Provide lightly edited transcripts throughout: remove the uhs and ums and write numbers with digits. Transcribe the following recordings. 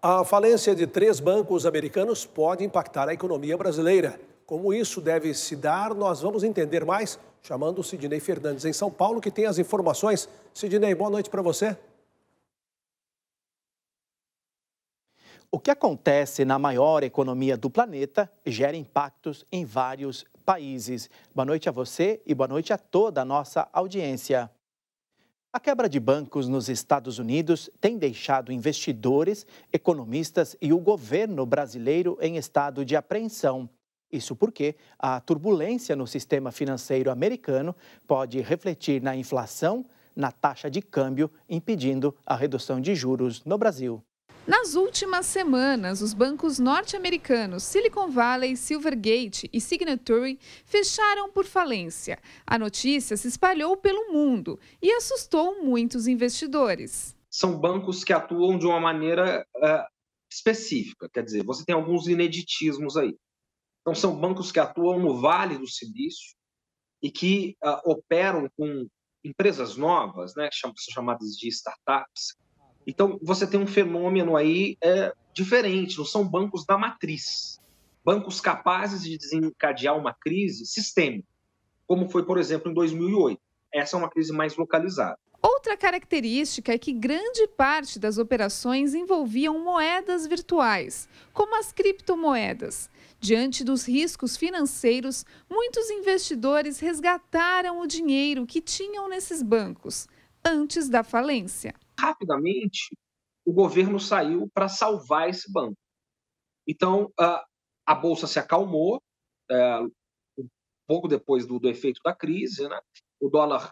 A falência de 3 bancos americanos pode impactar a economia brasileira. Como isso deve se dar, nós vamos entender mais, chamando o Sidnei Fernandes em São Paulo, que tem as informações. Sidnei, boa noite para você. O que acontece na maior economia do planeta gera impactos em vários países. Boa noite a você e boa noite a toda a nossa audiência. A quebra de bancos nos Estados Unidos tem deixado investidores, economistas e o governo brasileiro em estado de apreensão. Isso porque a turbulência no sistema financeiro americano pode refletir na inflação, na taxa de câmbio, impedindo a redução de juros no Brasil. Nas últimas semanas, os bancos norte-americanos Silicon Valley, Silvergate e Signature fecharam por falência. A notícia se espalhou pelo mundo e assustou muitos investidores. São bancos que atuam de uma maneira específica, quer dizer, você tem alguns ineditismos aí. Então, são bancos que atuam no Vale do Silício e que operam com empresas novas, né, que são chamadas de startups. Então, você tem um fenômeno aí diferente, não são bancos da matriz. Bancos capazes de desencadear uma crise sistêmica, como foi, por exemplo, em 2008. Essa é uma crise mais localizada. Outra característica é que grande parte das operações envolviam moedas virtuais, como as criptomoedas. Diante dos riscos financeiros, muitos investidores resgataram o dinheiro que tinham nesses bancos antes da falência. Rapidamente, o governo saiu para salvar esse banco. Então, a Bolsa se acalmou, um pouco depois do efeito da crise, né? O dólar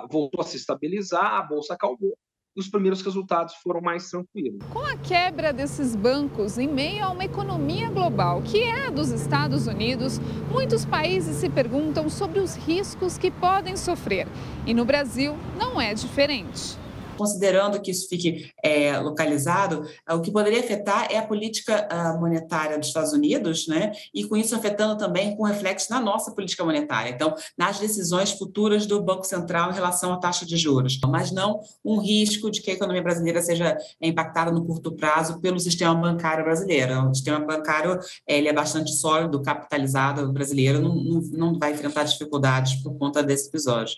voltou a se estabilizar, a Bolsa acalmou, e os primeiros resultados foram mais tranquilos. Com a quebra desses bancos em meio a uma economia global, que é a dos Estados Unidos, muitos países se perguntam sobre os riscos que podem sofrer. E no Brasil não é diferente. Considerando que isso fique localizado, o que poderia afetar é a política monetária dos Estados Unidos, né? E com isso afetando também com reflexo na nossa política monetária. Então, nas decisões futuras do Banco Central em relação à taxa de juros. Mas não um risco de que a economia brasileira seja impactada no curto prazo pelo sistema bancário brasileiro. O sistema bancário ele é bastante sólido, capitalizado, o brasileiro não vai enfrentar dificuldades por conta desse episódio.